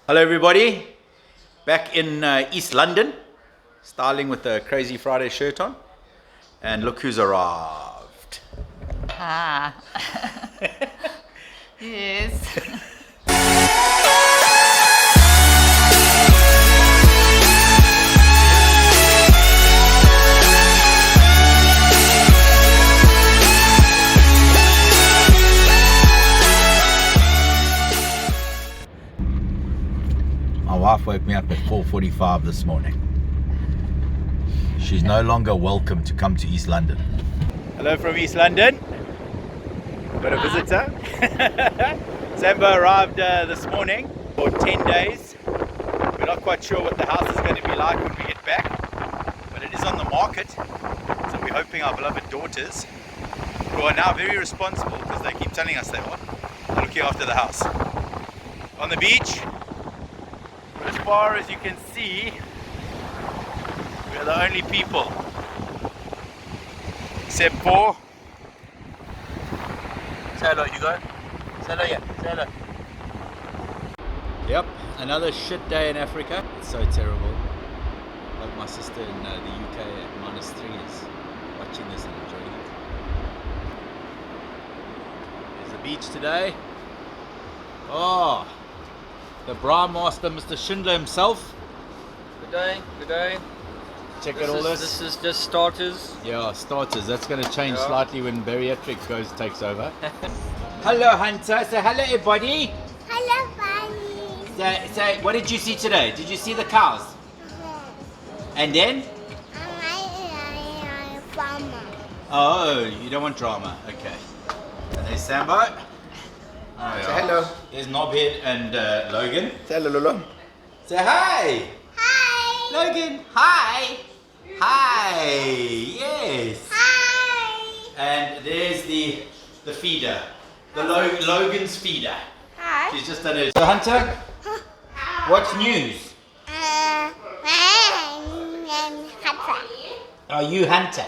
Hello everybody, back in East London, styling with the Crazy Friday shirt on, and look who's arrived. Ah, yes. My wife woke me up at 4:45 this morning. She's no longer welcome to come to East London. Hello from East London. Got a visitor. Samba arrived this morning for 10 days. We're not quite sure what the house is going to be like when we get back, but it is on the market, so we're hoping our beloved daughters, who are now very responsible because they keep telling us they are looking after the house. On the beach, as far as you can see, we are the only people, except for, say hello, you go, say hello, yeah, say hello. Yep, another shit day in Africa. It's so terrible. Like my sister in the UK at -3 is watching this and enjoying it. There's the beach today. Oh, the bra master, Mr. Schindler himself. Good day, good day. Check out all this. This is just starters. Yeah, starters. That's going to change slightly when bariatric takes over. Hello, Hunter. Say hello, everybody. Hello, Bunny. Say, what did you see today? Did you see the cows? And then? I'm farmer. Oh, you don't want drama. Okay. And there's Sambo. Oh, yeah. Say hello. There's Knobhead and Logan. Say hello, Lolo. Say hi. Hi. Logan, hi. Hi. Yes. Hi. And there's the feeder. The Logan's feeder. Hi. She's just done it. So Hunter, what's news? Are you Hunter?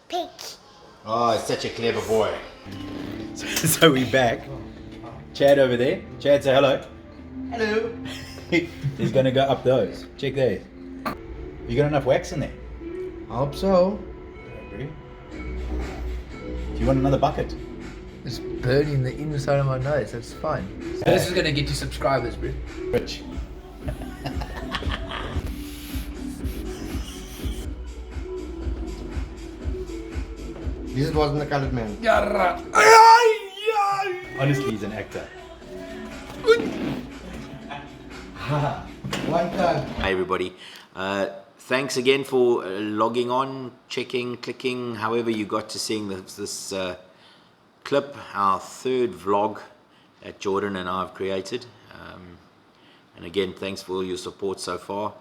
Pig. Oh, such a clever boy. So we're back. Chad over there. Chad, say hello. Hello. He's gonna go up those. Check there. You got enough wax in there? I hope so. Do you want another bucket? It's burning the inside of my nose. That's fine. So this is gonna get you subscribers, bro. Rich. This wasn't a colored man. Honestly, he's an actor. One time. Hi everybody. Thanks again for logging on, checking, clicking, however you got to seeing this clip, our third vlog that Jordan and I have created. And again, thanks for all your support so far.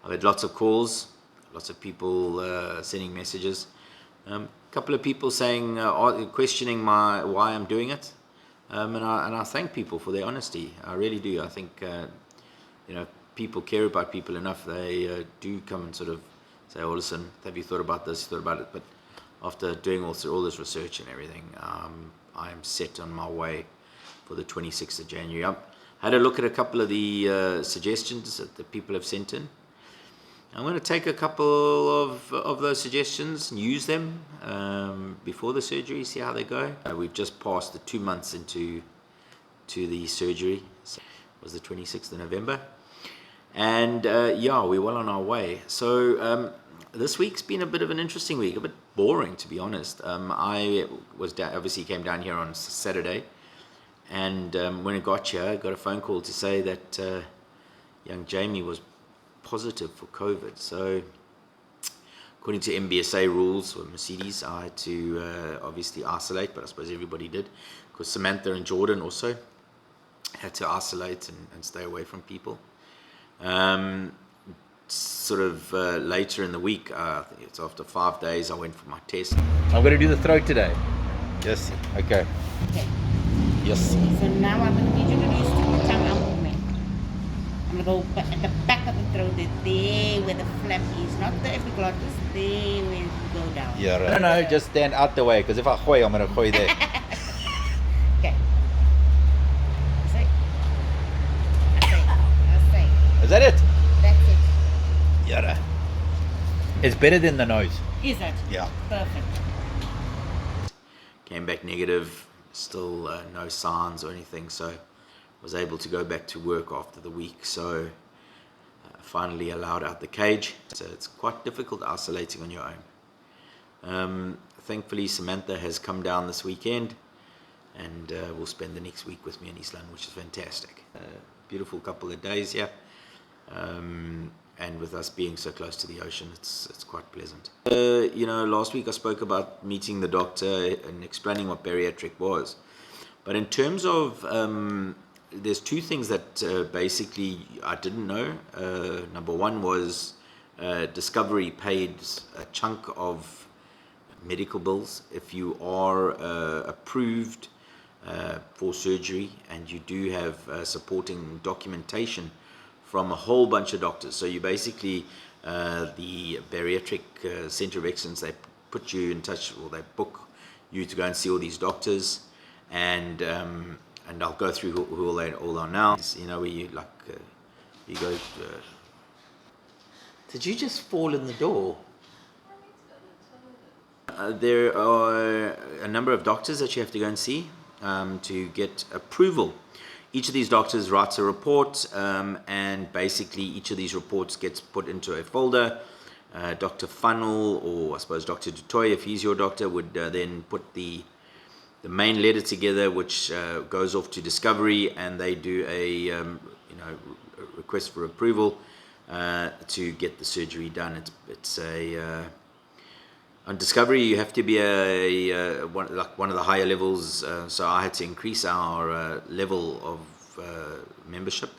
I've had lots of calls, lots of people sending messages. A couple of people saying, questioning why I'm doing it. And I thank people for their honesty. I really do. I think people care about people enough. They do come and sort of say, "Oh, listen, have you thought about this? Thought about it?" But after doing all this research and everything, I am set on my way for the 26th of January. I had a look at a couple of the suggestions that the people have sent in. I'm going to take a couple of those suggestions and use them before the surgery, see how they go. We've just passed the 2 months into the surgery. So it was the 26th of November. And we're well on our way. So this week's been a bit of an interesting week, a bit boring to be honest. I was obviously came down here on Saturday, and when I got here, I got a phone call to say that young Jamie was positive for COVID. So according to MBSA rules or Mercedes, I had to obviously isolate, but I suppose everybody did, because Samantha and Jordan also had to isolate and stay away from people. Later in the week, I think it's after 5 days, I went for my test. I'm going to do the throat today. Yes. Okay. Okay. Yes. So now I'm going to need you to do stick tongue out movement. I'm going to go at the back of the throat, there where the flap is, not the epiglottis, there where you go down. Yeah, right. No, just stand out the way, because if I gooi, I'm going to gooi there. Okay. Say. that it? That's it. Yeah. It's better than the nose. Is it? Yeah. Perfect. Came back negative, still no signs or anything, so was able to go back to work after the week. So finally allowed out the cage. So it's quite difficult isolating on your own. Thankfully, Samantha has come down this weekend and will spend the next week with me in East London, which is fantastic. Beautiful couple of days here. And with us being so close to the ocean, it's quite pleasant. Last week I spoke about meeting the doctor and explaining what bariatric was. But in terms of, there's two things that basically I didn't know. Number one was Discovery paid a chunk of medical bills if you are approved for surgery and you do have supporting documentation from a whole bunch of doctors. So you basically, the bariatric center of excellence, they put you in touch, or they book you to go and see all these doctors, and I'll go through who all are now. Where you you go. Did you just fall in the door? There are a number of doctors that you have to go and see to get approval. Each of these doctors writes a report, and basically each of these reports gets put into a folder. Dr. Funnel, or I suppose Dr. Dutoy, if he's your doctor, would then put the main letter together, which goes off to Discovery, and they do a request for approval to get the surgery done. It's on Discovery, you have to be one of the higher levels, so I had to increase our level of membership,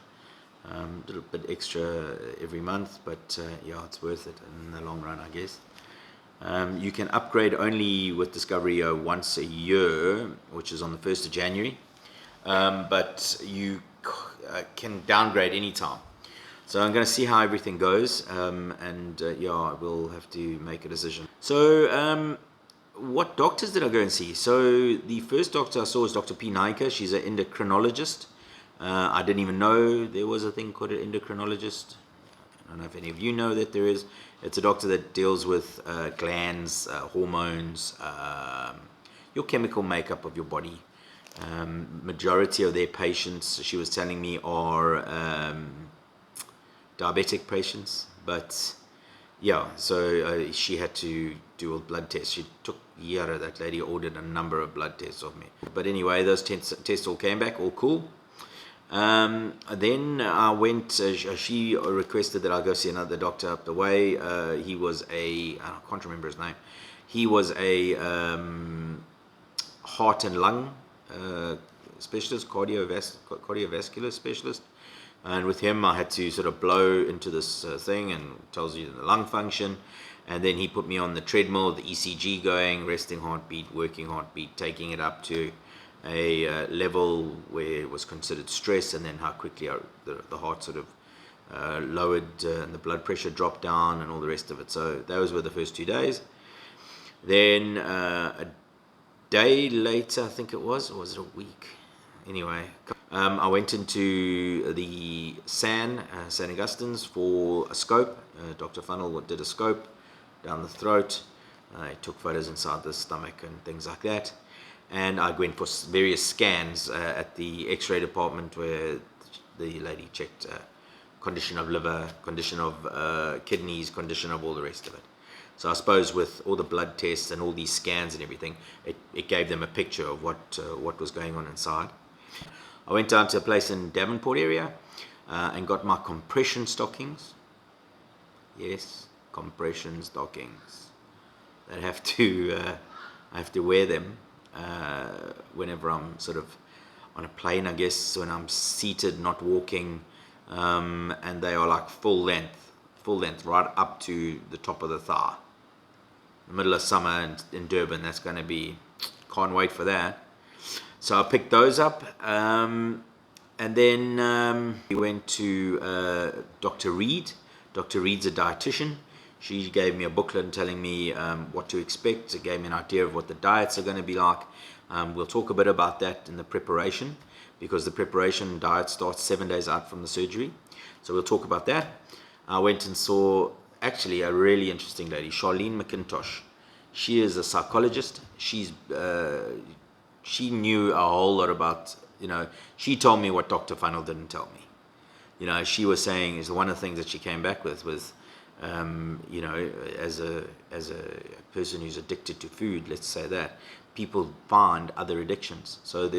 a little bit extra every month, but it's worth it in the long run, I guess. You can upgrade only with Discovery once a year, which is on the 1st of January, but you can downgrade anytime. So I'm going to see how everything goes, and we'll have to make a decision. So what doctors did I go and see? So the first doctor I saw was Dr. P. Naika. She's an endocrinologist. I didn't even know there was a thing called an endocrinologist. I don't know if any of you know that there is. It's a doctor that deals with glands, hormones, your chemical makeup of your body. Majority of their patients, she was telling me, are diabetic patients, but so she had to do a blood test. She took that lady ordered a number of blood tests of me, but anyway, those tests all came back all cool. Then I went, she requested that I go see another doctor up the way. He was I can't remember his name. He was a heart and lung specialist, cardiovascular specialist. And with him, I had to sort of blow into this thing, and it tells you the lung function. And then he put me on the treadmill, the ECG going, resting heartbeat, working heartbeat, taking it up to a level where it was considered stress, and then how quickly the heart sort of lowered and the blood pressure dropped down and all the rest of it. So those were the first 2 days. Then a day later, I think it was, or was it a week? Anyway, I went into the St. Augustine's for a scope. Dr. Funnel did a scope down the throat. He took photos inside the stomach and things like that. And I went for various scans at the X-ray department, where the lady checked condition of liver, condition of kidneys, condition of all the rest of it. So I suppose with all the blood tests and all these scans and everything, it gave them a picture of what was going on inside. I went down to a place in Devonport area and got my compression stockings. Yes, compression stockings. I have to wear them whenever I'm sort of on a plane, I guess, when I'm seated, not walking, and they are like full length, right up to the top of the thigh. In the middle of summer in Durban, that's going to be, can't wait for that. So I picked those up, and then we went to Dr. Reed. Dr. Reed's a dietitian. She gave me a booklet telling me what to expect. It gave me an idea of what the diets are going to be like. We'll talk a bit about that in the preparation, because the preparation diet starts 7 days out from the surgery. So we'll talk about that. I went and saw actually a really interesting lady, Charlene McIntosh. She is a psychologist. She knew a whole lot about, she told me what Dr. Funnel didn't tell me. She was saying is one of the things that she came back with was, as a person who's addicted to food, let's say that, people find other addictions. So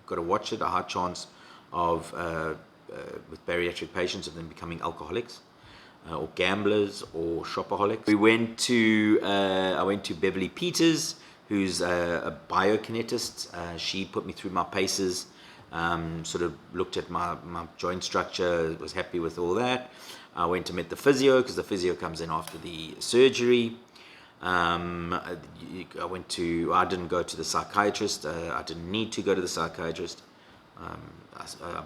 got to watch it, a high chance of with bariatric patients of them becoming alcoholics or gamblers or shopaholics. I went to Beverly Peters, who's a biokinetist. She put me through my paces, sort of looked at my joint structure, was happy with all that. I went to meet the physio because the physio comes in after the surgery. I didn't go to the psychiatrist. I didn't need to go to the psychiatrist. I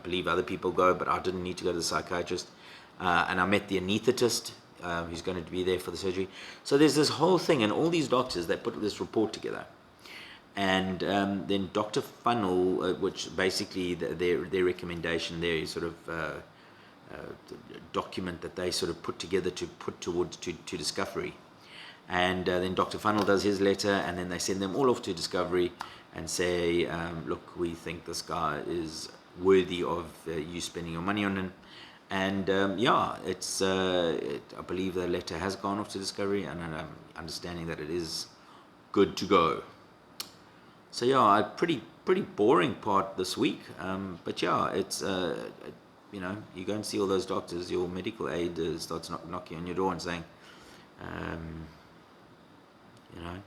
believe other people go, but I didn't need to go to the psychiatrist. And I met the anaesthetist who's going to be there for the surgery. So there's this whole thing, and all these doctors, they put this report together. And then Dr. Funnel, which basically their recommendation there is sort of document that they sort of put together to put towards to Discovery. And then Dr. Funnel does his letter, and then they send them all off to Discovery and say, look, we think this guy is worthy of you spending your money on him. And I believe the letter has gone off to Discovery, and I'm understanding that it is good to go. So yeah, a pretty boring part this week. But yeah, it's you go and see all those doctors, your medical aid starts knocking on your door and saying,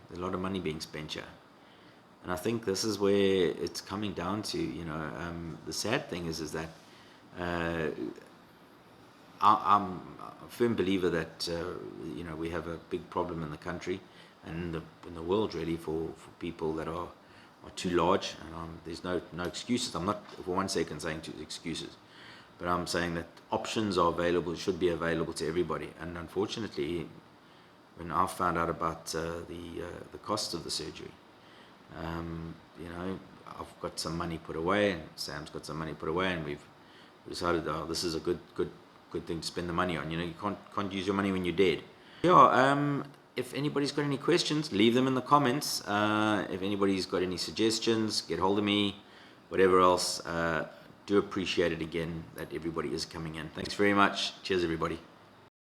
there's a lot of money being spent here. And I think this is where it's coming down to, the sad thing is that I'm a firm believer that, we have a big problem in the country and in the world really for people that are too large. And there's no excuses. I'm not for 1 second saying excuses, but I'm saying that options are available, should be available to everybody. And unfortunately, when I found out about the cost of the surgery, I've got some money put away, and Sam's got some money put away, and we've decided, this is a good thing to spend the money on. You can't use your money when you're dead. Yeah. If anybody's got any questions, leave them in the comments. If anybody's got any suggestions, get hold of me. Whatever else, do appreciate it again that everybody is coming in. Thanks very much. Cheers, everybody.